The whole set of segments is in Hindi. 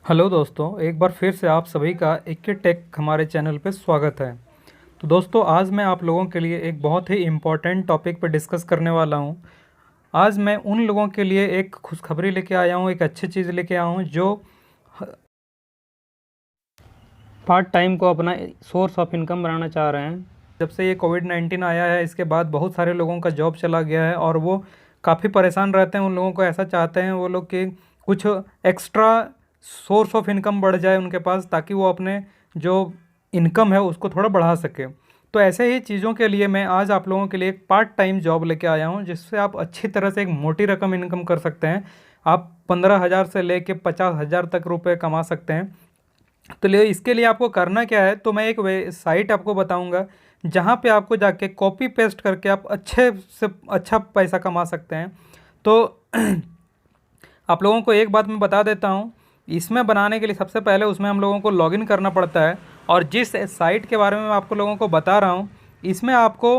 हेलो दोस्तों, एक बार फिर से आप सभी का इक्के टेक हमारे चैनल पे स्वागत है। तो दोस्तों, आज मैं आप लोगों के लिए एक बहुत ही इम्पोर्टेंट टॉपिक पर डिस्कस करने वाला हूँ। आज मैं उन लोगों के लिए एक खुशखबरी लेके आया हूँ, एक अच्छी चीज़ लेके आया हूँ जो पार्ट टाइम को अपना सोर्स ऑफ इनकम बनाना चाह रहे हैं। जब से ये कोविड-19 आया है, इसके बाद बहुत सारे लोगों का जॉब चला गया है और वो काफ़ी परेशान रहते हैं। उन लोगों को ऐसा चाहते हैं वो लोग कि कुछ एक्स्ट्रा सोर्स ऑफ इनकम बढ़ जाए उनके पास, ताकि वो अपने जो इनकम है उसको थोड़ा बढ़ा सके। तो ऐसे ही चीज़ों के लिए मैं आज आप लोगों के लिए एक पार्ट टाइम जॉब लेके आया हूँ, जिससे आप अच्छी तरह से एक मोटी रकम इनकम कर सकते हैं। आप 15,000 से लेके 50,000 तक रुपए कमा सकते हैं। तो इसके लिए आपको करना क्या है, तो मैं एक साइट आपको बताऊंगा जहां पे आपको जाके कॉपी पेस्ट करके आप अच्छे से अच्छा पैसा कमा सकते हैं। तो आप लोगों को एक बात मैं बता देता हूं, इसमें बनाने के लिए सबसे पहले उसमें हम लोगों को लॉगिन करना पड़ता है। और जिस साइट के बारे में मैं आपको लोगों को बता रहा हूं, इसमें आपको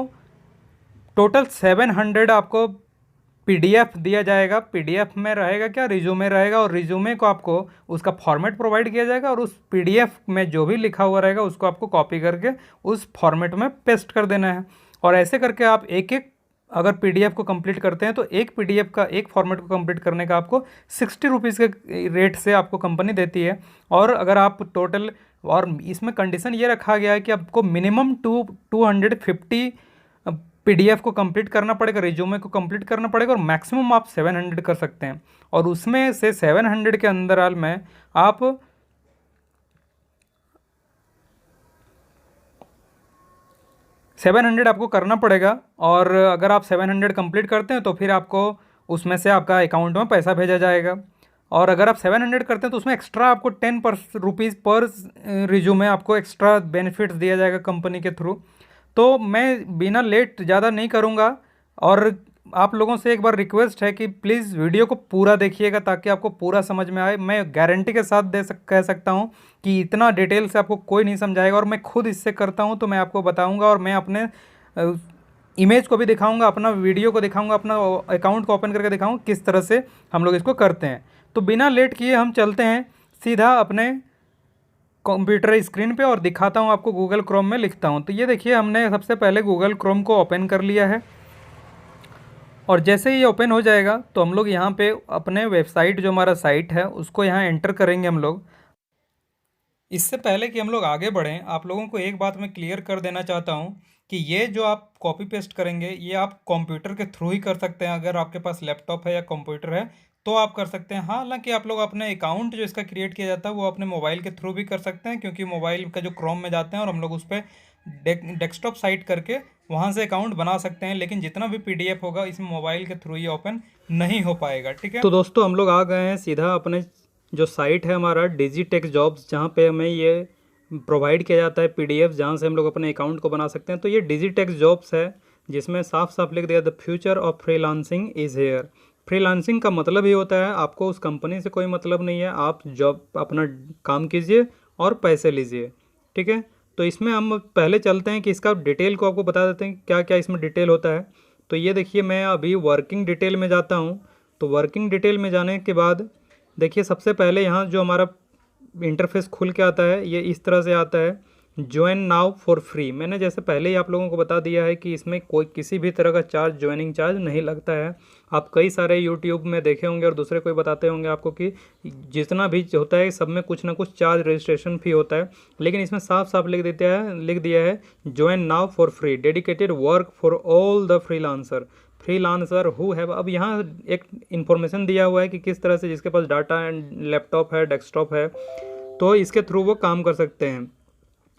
टोटल 700 आपको पीडीएफ दिया जाएगा। पीडीएफ में रहेगा क्या, रिज्यूमे रहेगा, और रिज्यूमे को आपको उसका फॉर्मेट प्रोवाइड किया जाएगा और उस पीडीएफ में जो भी लिखा हुआ रहेगा उसको आपको कॉपी करके उस फॉर्मेट में पेस्ट कर देना है। और ऐसे करके आप एक एक अगर पीडीएफ को कंप्लीट करते हैं तो एक पीडीएफ का एक फॉर्मेट को कंप्लीट करने का आपको 60 रुपीज़ के रेट से आपको कंपनी देती है। और अगर आप टोटल, और इसमें कंडीशन ये रखा गया है कि आपको मिनिमम 250 पीडीएफ को कंप्लीट करना पड़ेगा, रिज्यूमे को कंप्लीट करना पड़ेगा, और मैक्सिमम आप 700 कर सकते हैं। और उसमें से 700 के अंदर में आप 700 आपको करना पड़ेगा। और अगर आप 700 कंप्लीट करते हैं तो फिर आपको उसमें से आपका अकाउंट में पैसा भेजा जाएगा। और अगर आप 700 करते हैं तो उसमें एक्स्ट्रा आपको 10 रुपीज़ पर रिज्यूमे आपको एक्स्ट्रा बेनिफिट्स दिया जाएगा कंपनी के थ्रू। तो मैं बिना लेट ज़्यादा नहीं करूँगा, और आप लोगों से एक बार रिक्वेस्ट है कि प्लीज़ वीडियो को पूरा देखिएगा ताकि आपको पूरा समझ में आए। मैं गारंटी के साथ कह सकता हूँ कि इतना डिटेल से आपको कोई नहीं समझाएगा, और मैं खुद इससे करता हूँ तो मैं आपको बताऊँगा, और मैं अपने इमेज को भी दिखाऊँगा, अपना वीडियो को दिखाऊँगा, अपना अकाउंट को ओपन करके दिखाऊँगा किस तरह से हम लोग इसको करते हैं। तो बिना लेट किए हम चलते हैं सीधा अपने कंप्यूटर स्क्रीन पे और दिखाता हूँ आपको। गूगल क्रोम में लिखता हूँ। तो ये देखिए, हमने सबसे पहले गूगल क्रोम को ओपन कर लिया है, और जैसे ही ये ओपन हो जाएगा तो हम लोग यहाँ पे अपने वेबसाइट, जो हमारा साइट है, उसको यहाँ एंटर करेंगे हम लोग। इससे पहले कि हम लोग आगे बढ़ें, आप लोगों को एक बात मैं क्लियर कर देना चाहता हूँ कि ये जो आप कॉपी पेस्ट करेंगे ये आप कंप्यूटर के थ्रू ही कर सकते हैं। अगर आपके पास लैपटॉप है या कंप्यूटर है तो आप कर सकते हैं। हाँ, हालांकि आप लोग अपने अकाउंट जो इसका क्रिएट किया जाता है वो अपने मोबाइल के थ्रू भी कर सकते हैं, क्योंकि मोबाइल का जो क्रोम में जाते हैं और हम लोग उस पर डेस्कटॉप साइट करके वहाँ से अकाउंट बना सकते हैं। लेकिन जितना भी पीडीएफ होगा इसमें मोबाइल के थ्रू ही ओपन नहीं हो पाएगा। ठीक है, तो दोस्तों हम लोग आ गए हैं सीधा अपने जो साइट है हमारा डिजिटेक्स जॉब्स, जहाँ पे हमें ये प्रोवाइड किया जाता है पीडीएफ, जहाँ से हम लोग अपने अकाउंट को बना सकते हैं। तो ये डिजिटेक्स जॉब्स है, जिसमें साफ साफ लिख दिया the future of freelancing is here. Freelancing का मतलब ही होता है आपको उस कंपनी से कोई मतलब नहीं है, आप जॉब अपना काम कीजिए और पैसे लीजिए। ठीक है, तो इसमें हम पहले चलते हैं कि इसका डिटेल को आपको बता देते हैं क्या क्या इसमें डिटेल होता है। तो ये देखिए, मैं अभी वर्किंग डिटेल में जाता हूँ। तो वर्किंग डिटेल में जाने के बाद देखिए, सबसे पहले यहाँ जो हमारा इंटरफेस खुल के आता है ये इस तरह से आता है, ज्वाइन नाउ फॉर फ्री। मैंने जैसे पहले ही आप लोगों को बता दिया है कि इसमें कोई किसी भी तरह का चार्ज, ज्वाइनिंग चार्ज नहीं लगता है। आप कई सारे यूट्यूब में देखे होंगे और दूसरे कोई बताते होंगे आपको कि जितना भी होता है सब में कुछ ना कुछ चार्ज, रजिस्ट्रेशन फी होता है। लेकिन इसमें साफ साफ लिख दिया है join now for free, dedicated work for all the freelancer who have. अब यहाँ एक इन्फॉर्मेशन दिया हुआ है कि किस तरह से जिसके पास डाटा एंड लैपटॉप है, डेस्कटॉप है, तो इसके थ्रू वो काम कर सकते हैं।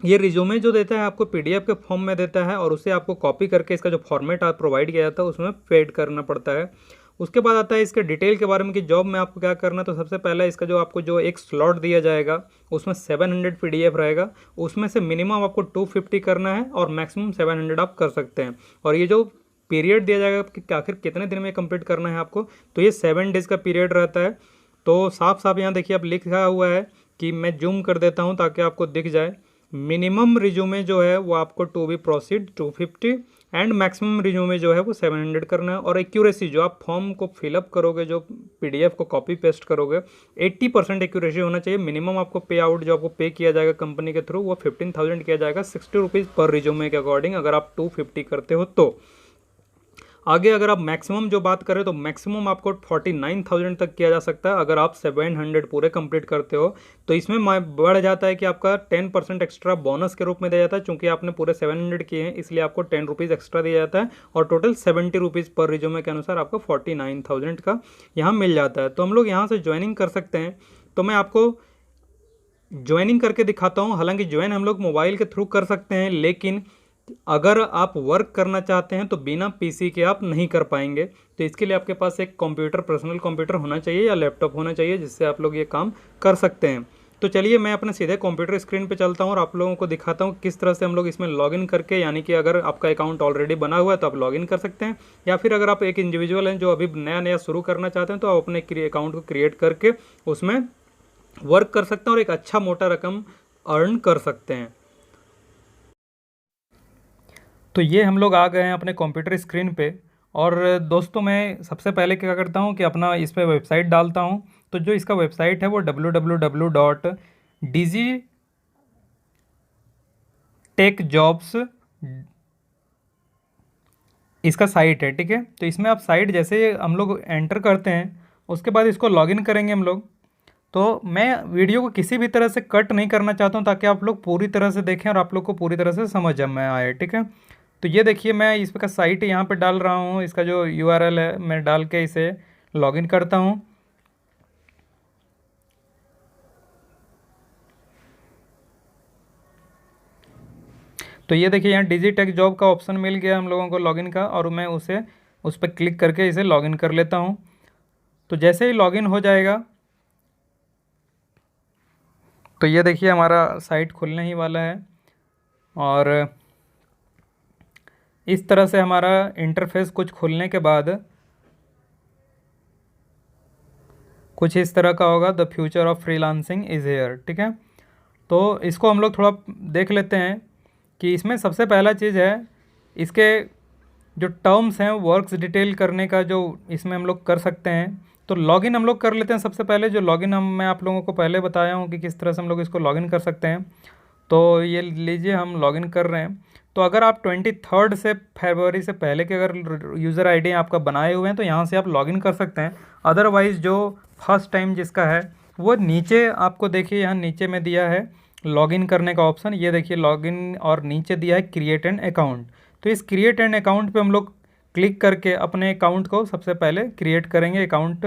ये रिज्यूमे जो देता है आपको पीडीएफ के फॉर्म में देता है, और उसे आपको कॉपी करके इसका जो फॉर्मेट आप प्रोवाइड किया जाता है उसमें पेड करना पड़ता है। उसके बाद आता है इसके डिटेल के बारे में कि जॉब में आपको क्या करना है। तो सबसे पहले इसका जो आपको जो एक स्लॉट दिया जाएगा उसमें 700 पीडीएफ रहेगा, उसमें से मिनिमम आपको 250 करना है और मैक्सिमम 700 आप कर सकते हैं। और ये जो पीरियड दिया जाएगा कि आखिर कितने दिन में कंप्लीट करना है आपको, तो ये 7 डेज़ का पीरियड रहता है। तो साफ साफ यहाँ देखिए, अब लिखा हुआ है कि मैं जूम कर देता हूँ ताकि आपको दिख जाए। मिनिमम रिज्यूमे जो है वो आपको to be proceed 250, and maximum resume जो है वो 700 करना है। और एक्यूरेसी जो आप फॉर्म को फिलअप करोगे, जो पीडीएफ को कॉपी पेस्ट करोगे, 80% एक्यूरेसी होना चाहिए। मिनिमम आपको पे आउट जो आपको पे किया जाएगा कंपनी के थ्रू वो 15,000 किया जाएगा, 60 रुपीज़ पर रिज्यूमे के अकॉर्डिंग, अगर आप 250 करते हो तो। आगे अगर आप मैक्सिमम जो बात करें तो मैक्सिमम आपको 49,000 तक किया जा सकता है अगर आप 700 पूरे कंप्लीट करते हो। तो इसमें बढ़ जाता है कि आपका 10% एक्स्ट्रा बोनस के रूप में दिया जाता है, चूंकि आपने पूरे 700 किए हैं इसलिए आपको 10 रुपीज़ एक्स्ट्रा दिया जाता है, और टोटल 70 रुपीज़ पर रिज्यूमे के अनुसार आपको 49,000 का यहाँ मिल जाता है। तो हम लोग यहाँ से ज्वाइनिंग कर सकते हैं। तो मैं आपको ज्वाइनिंग करके दिखाता हूँ। हालांकि ज्वाइन हम लोग मोबाइल के थ्रू कर सकते हैं, लेकिन अगर आप वर्क करना चाहते हैं तो बिना पीसी के आप नहीं कर पाएंगे। तो इसके लिए आपके पास एक कंप्यूटर, पर्सनल कंप्यूटर होना चाहिए या लैपटॉप होना चाहिए, जिससे आप लोग ये काम कर सकते हैं। तो चलिए मैं अपने सीधे कंप्यूटर स्क्रीन पे चलता हूँ और आप लोगों को दिखाता हूँ किस तरह से हम लोग इसमें लॉगिन करके, यानी कि अगर आपका अकाउंट ऑलरेडी बना हुआ है तो आप लॉगिन कर सकते हैं, या फिर अगर आप एक इंडिविजुअल हैं जो अभी नया नया शुरू करना चाहते हैं तो आप अपने अकाउंट को क्रिएट करके उसमें वर्क कर सकते हैं और एक अच्छा मोटा रकम अर्न कर सकते हैं। तो ये हम लोग आ गए हैं अपने कंप्यूटर स्क्रीन पे। और दोस्तों मैं सबसे पहले क्या करता हूँ कि अपना इस पे वेबसाइट डालता हूँ। तो जो इसका वेबसाइट है वो www.digitechjobs इसका साइट है, ठीक है। तो इसमें आप साइट जैसे हम लोग एंटर करते हैं उसके बाद इसको लॉगिन करेंगे हम लोग। तो मैं वीडियो को किसी भी तरह से कट नहीं करना चाहता हूँ ताकि आप लोग पूरी तरह से देखें और आप लोग को पूरी तरह से समझ में आए, ठीक है। तो ये देखिए मैं इसका साइट यहाँ पे डाल रहा हूँ, इसका जो यूआरएल है मैं डाल के इसे लॉगिन करता हूँ। तो ये देखिए यहाँ डिजिटेक जॉब का ऑप्शन मिल गया हम लोगों को लॉगिन का, और मैं उस पर क्लिक करके इसे लॉगिन कर लेता हूँ। तो जैसे ही लॉगिन हो जाएगा तो ये देखिए हमारा साइट खुलने ही वाला है, और इस तरह से हमारा इंटरफेस कुछ खुलने के बाद कुछ इस तरह का होगा, the future of freelancing is here, ठीक है। तो इसको हम लोग थोड़ा देख लेते हैं कि इसमें सबसे पहला चीज़ है इसके जो टर्म्स हैं वर्क्स डिटेल करने का, जो इसमें हम लोग कर सकते हैं। तो लॉगिन हम लोग कर लेते हैं। सबसे पहले जो लॉगिन मैं आप लोगों को पहले बताया हूँ कि किस तरह से हम लोग इसको लॉगिन कर सकते हैं। तो ये लीजिए हम लॉगिन कर रहे हैं। तो अगर आप 23 से फरवरी से पहले के अगर यूज़र आईडी आपका बनाए हुए हैं तो यहाँ से आप लॉगिन कर सकते हैं। अदरवाइज़ जो फर्स्ट टाइम जिसका है वो नीचे आपको देखिए यहाँ नीचे में दिया है लॉगिन करने का ऑप्शन, ये देखिए लॉगिन, और नीचे दिया है क्रिएट एन अकाउंट। तो इस क्रिएट एन अकाउंट पे हम लोग क्लिक करके अपने अकाउंट को सबसे पहले क्रिएट करेंगे अकाउंट।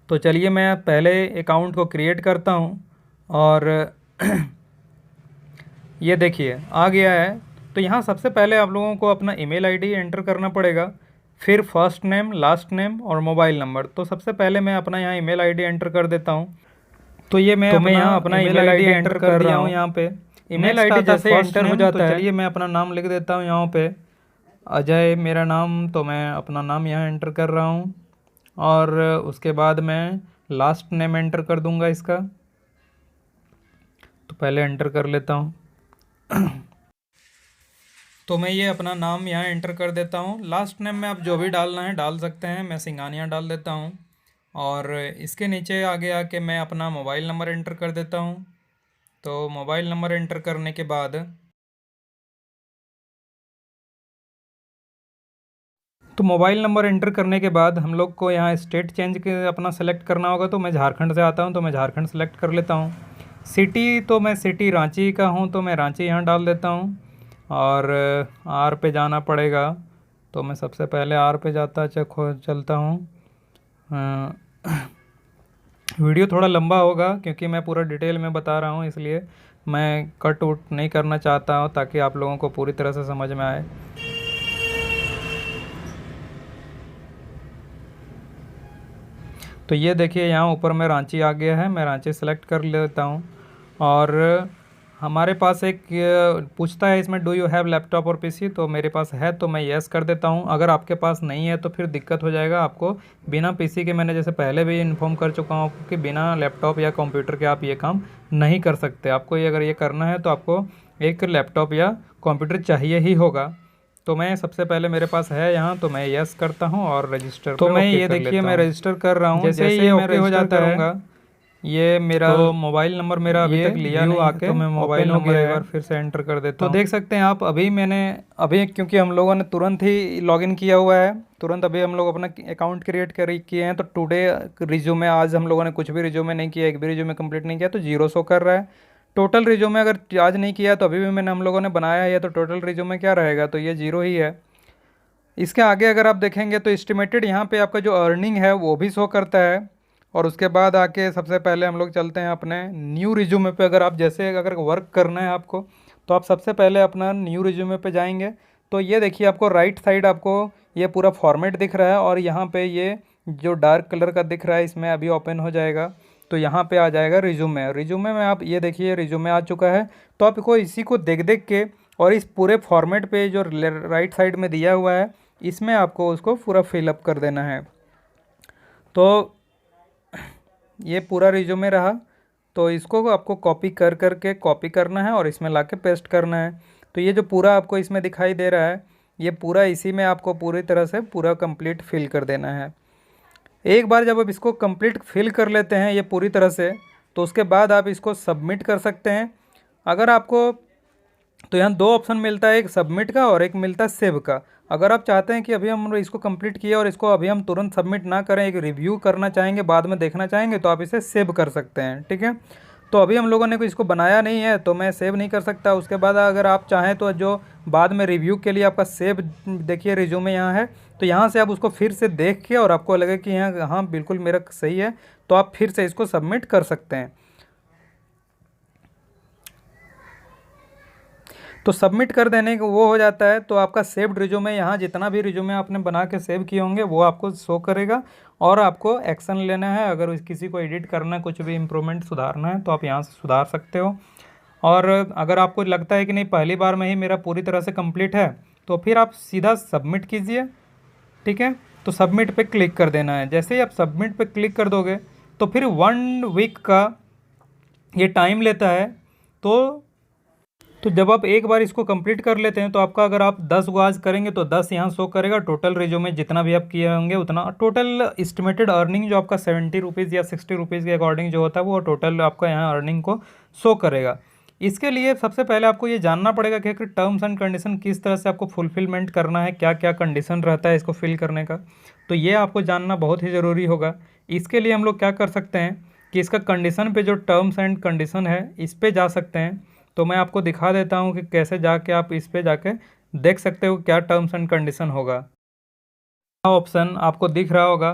तो चलिए मैं पहले अकाउंट को क्रिएट करता हूँ, और ये देखिए आ गया है। तो यहाँ सबसे पहले आप लोगों को अपना ईमेल आईडी एंटर करना पड़ेगा, फिर फर्स्ट नेम, लास्ट नेम और मोबाइल नंबर। तो सबसे पहले मैं अपना यहाँ ईमेल आईडी एंटर कर देता हूँ। तो ये मैं यहाँ अपना ईमेल आईडी एंटर कर दिया हूँ। यहाँ पे ईमेल आईडी जैसे एंटर हो जाता है, चलिए मैं अपना नाम लिख देता हूँ यहाँ पे, अजय मेरा नाम। तो मैं अपना नाम यहाँ एंटर कर रहा हूँ, और उसके बाद मैं लास्ट नेम एंटर कर दूँगा इसका। तो पहले एंटर कर लेता हूँ। तो मैं ये अपना नाम यहाँ एंटर कर देता हूँ। लास्ट नेम में आप जो भी डालना है डाल सकते हैं, मैं सिंघानिया डाल देता हूँ। और इसके नीचे आगे आके मैं अपना मोबाइल नंबर एंटर कर देता हूँ। तो मोबाइल नंबर एंटर करने के बाद मोबाइल नंबर एंटर करने के बाद हम लोग को यहाँ स्टेट चेंज के अपना सेलेक्ट करना होगा। तो मैं झारखंड से आता हूँ तो मैं झारखंड सेलेक्ट कर लेता हूँ। सिटी, तो मैं सिटी रांची का हूँ तो मैं रांची यहाँ डाल देता हूँ। और आर पे जाना पड़ेगा, तो मैं सबसे पहले आर पे चलता हूँ। वीडियो थोड़ा लंबा होगा क्योंकि मैं पूरा डिटेल में बता रहा हूँ, इसलिए मैं कट उट नहीं करना चाहता हूँ ताकि आप लोगों को पूरी तरह से समझ में आए। तो ये देखिए यहाँ ऊपर में रांची आ गया है, मैं रांची सेलेक्ट कर लेता हूँ। और हमारे पास एक पूछता है इसमें डू यू हैव लैपटॉप और पीसी, तो मेरे पास है तो मैं येस कर देता हूँ। अगर आपके पास नहीं है तो फिर दिक्कत हो जाएगा आपको। बिना पीसी के, मैंने जैसे पहले भी इन्फॉर्म कर चुका हूँ आपको कि बिना लैपटॉप या कंप्यूटर के आप ये काम नहीं कर सकते। आपको ये अगर ये करना है तो आपको एक लैपटॉप या कंप्यूटर चाहिए ही होगा। तो मैं सबसे पहले मेरे पास है यहाँ, तो मैं यस करता हूँ और रजिस्टर तो मैं ये देखिए मैं रजिस्टर कर रहा हूँ। जैसे ये ओके हो जाता है, ये मेरा तो मोबाइल नंबर मेरा अभी तक लिया नहीं आके, तो मैं मोबाइल नंबर एक बार फिर से एंटर कर देता हूँ। तो देख सकते हैं आप, अभी क्योंकि हम लोगों ने तुरंत ही लॉगिन किया हुआ है, तुरंत अभी हम लोग अपना अकाउंट क्रिएट किए हैं, तो टुडे रिज्यूमे, आज हम लोगों ने कुछ भी रिज्यूमे नहीं किया, एक भी रिज्यूमे कंप्लीट नहीं किया, तो 0 शो कर रहा है। टोटल रिज्यूमे अगर आज नहीं किया तो अभी भी हम लोगों ने बनाया है, तो टोटल रिज्यूमे क्या रहेगा, तो ये 0 ही है। इसके आगे अगर आप देखेंगे तो एस्टिमेटेड यहाँ पे आपका जो अर्निंग है वो भी शो करता है। और उसके बाद आके सबसे पहले हम लोग चलते हैं अपने न्यू रिज्यूमे पे। अगर आप जैसे अगर वर्क करना है आपको, तो आप सबसे पहले अपना न्यू रिज्यूमे पे जाएंगे, तो ये देखिए आपको राइट साइड आपको ये पूरा फॉर्मेट दिख रहा है, और यहाँ पे ये जो डार्क कलर का दिख रहा है इसमें अभी ओपन हो जाएगा, तो यहाँ पे आ जाएगा रिज्यूमे। रिज्यूमे में आप ये देखिए रिज्यूमे आ चुका है। तो आपको इसी को देख देख के और इस पूरे फॉर्मेट पे जो राइट साइड में दिया हुआ है इसमें आपको उसको पूरा फिलअप कर देना है। तो ये पूरा रिज्यूमे रहा, तो इसको आपको कॉपी कर करके कॉपी करना है और इसमें लाके पेस्ट करना है। तो ये जो पूरा आपको इसमें दिखाई दे रहा है, ये पूरा इसी में आपको पूरी तरह से पूरा कंप्लीट फिल कर देना है। एक बार जब आप इसको कंप्लीट फिल कर लेते हैं ये पूरी तरह से, तो उसके बाद आप इसको सबमिट कर सकते हैं। अगर आपको, तो यहाँ 2 ऑप्शन मिलता है, एक सबमिट का और एक मिलता है सेव का। अगर आप चाहते हैं कि अभी हम इसको कंप्लीट किए और इसको अभी हम तुरंत सबमिट ना करें, एक रिव्यू करना चाहेंगे, बाद में देखना चाहेंगे, तो आप इसे सेव कर सकते हैं, ठीक है। तो अभी हम लोगों ने इसको बनाया नहीं है तो मैं सेव नहीं कर सकता। उसके बाद अगर आप चाहें तो जो बाद में रिव्यू के लिए आपका सेव, देखिए रिज्यूमे यहाँ है, तो यहाँ से आप उसको फिर से देख के और आपको लगे कि यहाँ हाँ बिल्कुल मेरा सही है, तो आप फिर से इसको सबमिट कर सकते हैं। तो सबमिट कर देने को वो हो जाता है, तो आपका सेव्ड रिज्यूमे, यहाँ जितना भी रिज्यूमे आपने बना के सेव किए होंगे वो आपको शो करेगा, और आपको एक्शन लेना है। अगर किसी को एडिट करना है, कुछ भी इम्प्रूवमेंट सुधारना है, तो आप यहाँ से सुधार सकते हो। और अगर आपको लगता है कि नहीं पहली बार में ही मेरा पूरी तरह से कंप्लीट है, तो फिर आप सीधा सबमिट कीजिए, ठीक है। तो सबमिट पे क्लिक कर देना है। जैसे ही आप सबमिट पे क्लिक कर दोगे तो फिर 1 वीक का ये टाइम लेता है। तो जब आप एक बार इसको कंप्लीट कर लेते हैं, तो आपका अगर आप 10 गो आज करेंगे तो 10 यहाँ शो करेगा। टोटल रिज्यूमे जितना भी आप किए होंगे उतना, टोटल एस्टिमेटेड अर्निंग जो आपका 70 रुपीज़ या 60 रुपीज़ के अकॉर्डिंग जो होता है वो टोटल आपका यहाँ अर्निंग को शो करेगा। इसके लिए सबसे पहले आपको ये जानना पड़ेगा कि टर्म्स एंड कंडीशन किस तरह से आपको फुलफिलमेंट करना है, क्या क्या कंडीशन रहता है इसको फिल करने का, तो ये आपको जानना बहुत ही ज़रूरी होगा। इसके लिए हम लोग क्या कर सकते हैं कि इसका कंडीशन पे जो टर्म्स एंड कंडीशन है इस पर जा सकते हैं। तो मैं आपको दिखा देता हूँ कि कैसे जाके आप इस पे जाके देख सकते हो क्या टर्म्स एंड कंडीशन होगा। ऑप्शन आपको दिख रहा होगा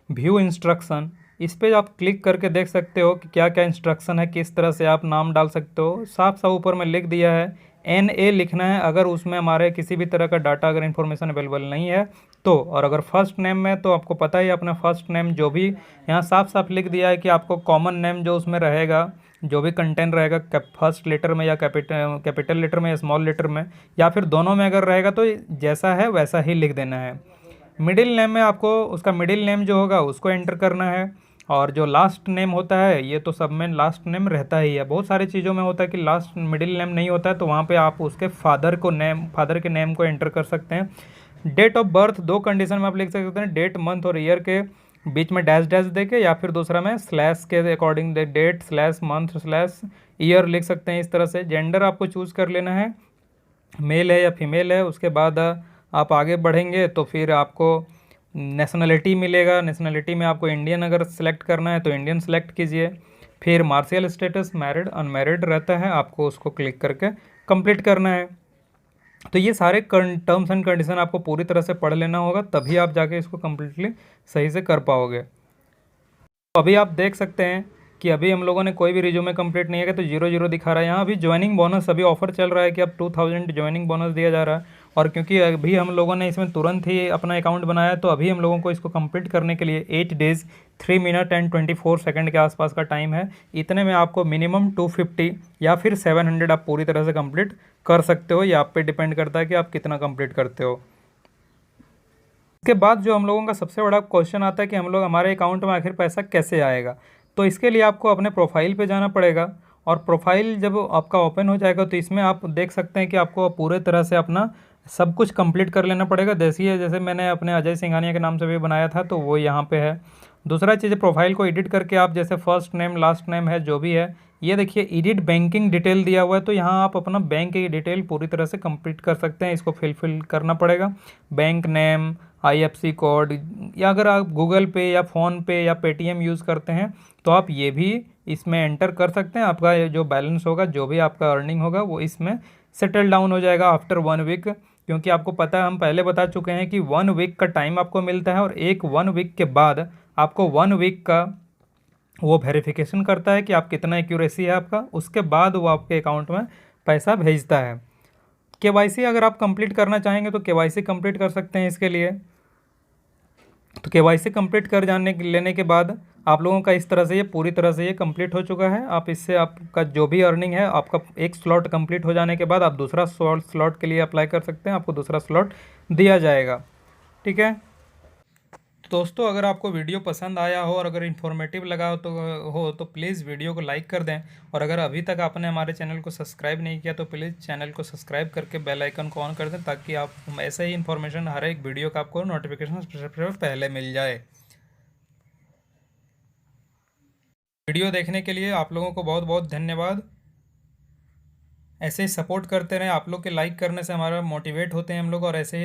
व्यू इंस्ट्रक्शन, इस पे आप क्लिक करके देख सकते हो कि क्या क्या इंस्ट्रक्शन है, किस तरह से आप नाम डाल सकते हो। साफ साफ ऊपर में लिख दिया है NA लिखना है अगर उसमें हमारे किसी भी तरह का डाटा अगर इन्फॉर्मेशन अवेलेबल नहीं है तो। और अगर फर्स्ट नेम में तो आपको पता ही अपना फर्स्ट नेम जो भी यहाँ साफ साफ लिख दिया है कि आपको कॉमन नेम जो उसमें रहेगा, जो भी कंटेंट रहेगा फर्स्ट लेटर में या कैपिटल लेटर में या स्मॉल लेटर में या फिर दोनों में अगर रहेगा तो जैसा है वैसा ही लिख देना है। मिडिल नेम में आपको उसका मिडिल नेम जो होगा उसको एंटर करना है। और जो लास्ट नेम होता है ये तो सब में लास्ट नेम रहता ही है, बहुत सारी चीज़ों में होता है कि लास्ट मिडिल नेम नहीं होता है, तो वहाँ पे आप उसके फादर के नेम को एंटर कर सकते हैं। डेट ऑफ बर्थ 2 कंडीशन में आप लिख सकते हैं, डेट मंथ और ईयर के बीच में डैश डैश दे के, या फिर दूसरा में स्लैश के according date slash month slash year लिख सकते हैं इस तरह से। जेंडर आपको चूज़ कर लेना है, मेल है या फीमेल है। उसके बाद आप आगे बढ़ेंगे तो फिर आपको नेशनलिटी मिलेगा, नेशनलिटी में आपको इंडियन अगर सेलेक्ट करना है तो इंडियन सेलेक्ट कीजिए। फिर मार्शियल स्टेटस मैरिड अनमैरिड रहता है, आपको उसको क्लिक करके कंप्लीट करना है। तो ये सारे टर्म्स एंड कंडीशन आपको पूरी तरह से पढ़ लेना होगा, तभी आप जाके इसको कम्प्लीटली सही से कर पाओगे। तो अभी आप देख सकते हैं कि अभी हम लोगों ने कोई भी रिज्यूमे कंप्लीट नहीं है तो 0 दिखा रहा है। यहाँ अभी ज्वाइनिंग बोनस अभी ऑफर चल रहा है कि अब 2000 ज्वाइनिंग बोनस दिया जा रहा है। और क्योंकि अभी हम लोगों ने इसमें तुरंत ही अपना अकाउंट बनाया, तो अभी हम लोगों को इसको कंप्लीट करने के लिए 8 डेज़ 3 मिनट एंड 24 सेकंड के आसपास का टाइम है। इतने में आपको मिनिमम 250 या फिर 700 आप पूरी तरह से कंप्लीट कर सकते हो। ये आप पे डिपेंड करता है कि आप कितना कंप्लीट करते हो। इसके बाद जो हम लोगों का सबसे बड़ा क्वेश्चन आता है कि हम लोग हमारे अकाउंट में आखिर पैसा कैसे आएगा। तो इसके लिए आपको अपने प्रोफाइल पे जाना पड़ेगा और प्रोफाइल जब आपका ओपन हो जाएगा तो इसमें आप देख सकते हैं कि आपको पूरे तरह से अपना सब कुछ कंप्लीट कर लेना पड़ेगा। जैसे मैंने अपने अजय सिंघानिया के नाम से भी बनाया था तो वो यहाँ पे है। दूसरा चीज़ प्रोफाइल को एडिट करके आप जैसे फर्स्ट नेम लास्ट नेम है जो भी है, ये देखिए एडिट बैंकिंग डिटेल दिया हुआ है, तो यहाँ आप अपना बैंक की डिटेल पूरी तरह से कंप्लीट कर सकते हैं। इसको फिल करना पड़ेगा, बैंक नेम, IFSC कोड, या अगर आप गूगल पे या फ़ोन पे या पेटीएम यूज़ करते हैं तो आप ये भी इसमें एंटर कर सकते हैं। आपका ये जो बैलेंस होगा, जो भी आपका अर्निंग होगा, वो इसमें सेटल डाउन हो जाएगा आफ्टर 1 वीक। क्योंकि आपको पता है, हम पहले बता चुके हैं कि 1 वीक का टाइम आपको मिलता है और 1 वीक के बाद आपको 1 वीक का वो वेरिफिकेशन करता है कि आप कितना एक्यूरेसी है आपका, उसके बाद वो आपके अकाउंट में पैसा भेजता है। KYC अगर आप कंप्लीट करना चाहेंगे तो KYC कंप्लीट कर सकते हैं इसके लिए। तो KYC कंप्लीट कर लेने के बाद आप लोगों का इस तरह से ये पूरी तरह से ये कंप्लीट हो चुका है। आप इससे आपका जो भी अर्निंग है, आपका एक स्लॉट कंप्लीट हो जाने के बाद आप दूसरा स्लॉट के लिए अप्लाई कर सकते हैं, आपको दूसरा स्लॉट दिया जाएगा। ठीक है दोस्तों, अगर आपको वीडियो पसंद आया हो और अगर इन्फॉर्मेटिव लगा हो तो प्लीज़ वीडियो को लाइक कर दें। और अगर अभी तक आपने हमारे चैनल को सब्सक्राइब नहीं किया तो प्लीज़ चैनल को सब्सक्राइब करके बेल आइकन को ऑन कर दें, ताकि आप ऐसे ही इन्फॉर्मेशन हर एक वीडियो का आपको नोटिफिकेशन सबसे पहले मिल जाए। वीडियो देखने के लिए आप लोगों को बहुत बहुत धन्यवाद। ऐसे ही सपोर्ट करते रहें। आप लोग के लाइक करने से हमारा मोटिवेट होते हैं हम लोग, और ऐसे ही